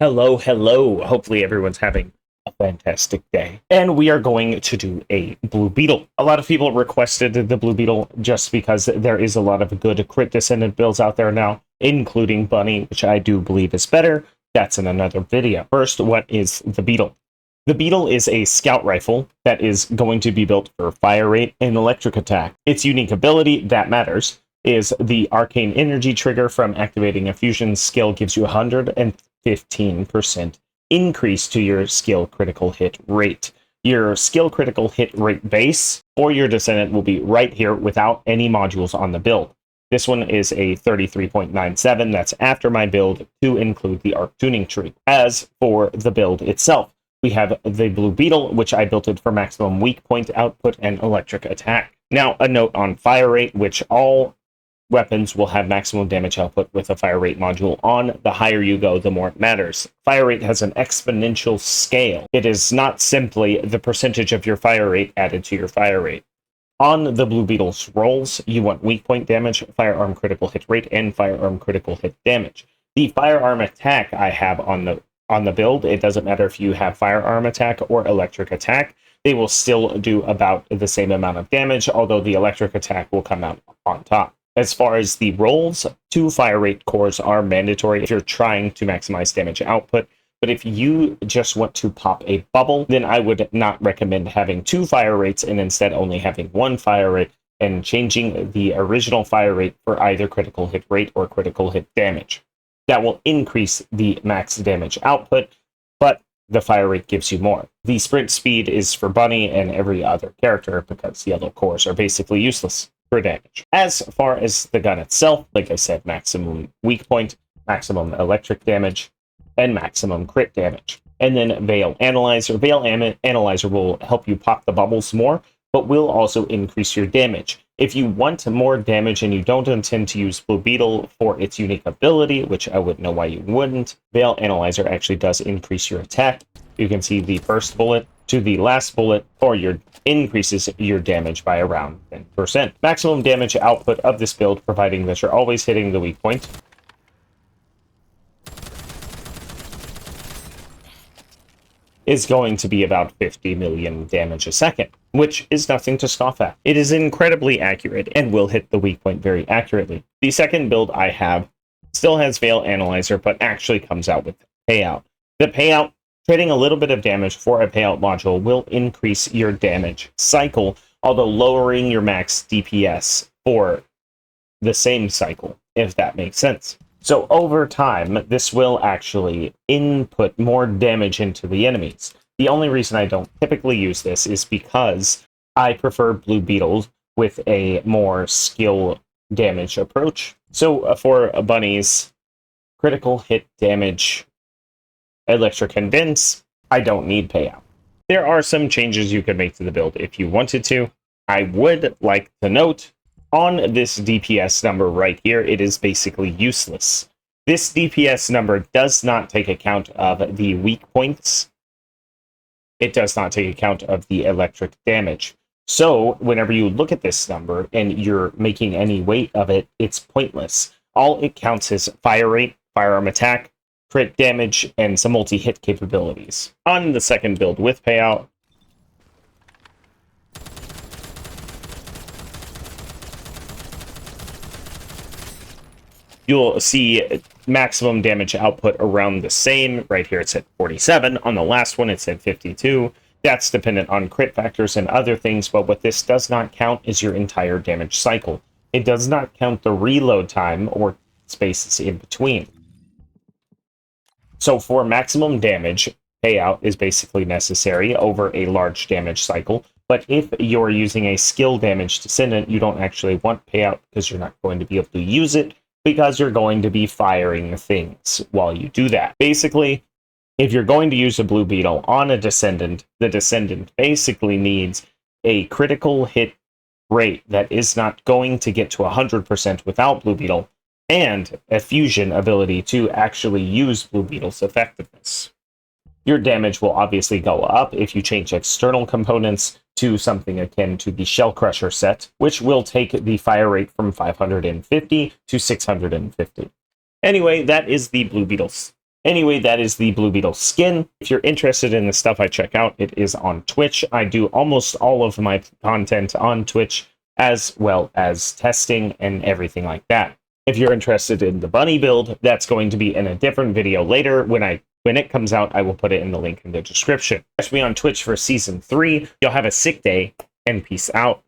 Hello, hello. Hopefully everyone's having a fantastic day. And we are going to do a Blue Beetle. A lot of people requested the Blue Beetle just because there is a lot of good crit descendant builds out there now, including Bunny, which I do believe is better. That's in another video. First, what is the Beetle? The Beetle is a scout rifle that is going to be built for fire rate and electric attack. Its unique ability, that matters, is the arcane energy trigger from activating a fusion skill gives you 115% increase to your skill critical hit rate. Your skill critical hit rate base for your descendant will be right here without any modules on the build. This one is a 33.97. That's after my build to include the arc tuning tree. As for the build itself, we have the Blue Beetle, which I built it for maximum weak point output and electric attack. Now, a note on fire rate, which all weapons will have maximum damage output with a fire rate module on. The higher you go, the more it matters. Fire rate has an exponential scale. It is not simply the percentage of your fire rate added to your fire rate. On the Blue Beetle's rolls, you want weak point damage, firearm critical hit rate, and firearm critical hit damage. The firearm attack I have on the build, it doesn't matter if you have firearm attack or electric attack, they will still do about the same amount of damage, although the electric attack will come out on top. As far as the rolls, 2 fire rate cores are mandatory if you're trying to maximize damage output. But if you just want to pop a bubble, then I would not recommend having 2 fire rates and instead only having 1 fire rate and changing the original fire rate for either critical hit rate or critical hit damage. That will increase the max damage output, but the fire rate gives you more. The sprint speed is for Bunny and every other character because yellow cores are basically useless for damage. As far as the gun itself, like I said, maximum weak point, maximum electric damage, and maximum crit damage. And then Veil Analyzer. Analyzer will help you pop the bubbles more, but will also increase your damage. If you want more damage and you don't intend to use Blue Beetle for its unique ability, which I wouldn't know why you wouldn't, Veil Analyzer actually does increase your attack. You can see the first bullet to the last bullet for your increases your damage by around 10%. Maximum damage output of this build, providing that you're always hitting the weak point, is going to be about 50 million damage a second, which is nothing to scoff at. It is incredibly accurate and will hit the weak point very accurately. The second build I have still has Veil Analyzer, but actually comes out with payout. The payout, trading a little bit of damage for a payout module, will increase your damage cycle, although lowering your max DPS for the same cycle, if that makes sense. So over time, this will actually input more damage into the enemies. The only reason I don't typically use this is because I prefer Blue Beetles with a more skill damage approach. So for Bunny's critical hit damage, electric condense, I don't need payout. There are some changes you could make to the build if you wanted to. I would like to note, on this DPS number right here, it is basically useless. This DPS number does not take account of the weak points. It does not take account of the electric damage. So whenever you look at this number and you're making any weight of it, it's pointless. All it counts is fire rate, firearm attack, crit damage, and some multi-hit capabilities. On the second build with payout, you'll see maximum damage output around the same. Right here it's at 47. On the last one it's at 52. That's dependent on crit factors and other things, but what this does not count is your entire damage cycle. It does not count the reload time or spaces in between. So for maximum damage, payout is basically necessary over a large damage cycle. But if you're using a skill damage descendant, you don't actually want payout because you're not going to be able to use it, because you're going to be firing things while you do that. Basically, if you're going to use a Blue Beetle on a descendant, the descendant basically needs a critical hit rate that is not going to get to 100% without Blue Beetle, and a fusion ability to actually use Blue Beetle's effectiveness. Your damage will obviously go up if you change external components to something akin to the Shell Crusher set, which will take the fire rate from 550 to 650. Anyway, that is the Blue Beetles. Anyway, that is the Blue Beetle skin. If you're interested in the stuff I check out, it is on Twitch. I do almost all of my content on Twitch, as well as testing and everything like that. If you're interested in the bunny build, that's going to be in a different video later. When it comes out, I will put it in the link in the description. Catch me on Twitch for Season 3. Y'all have a sick day, and peace out.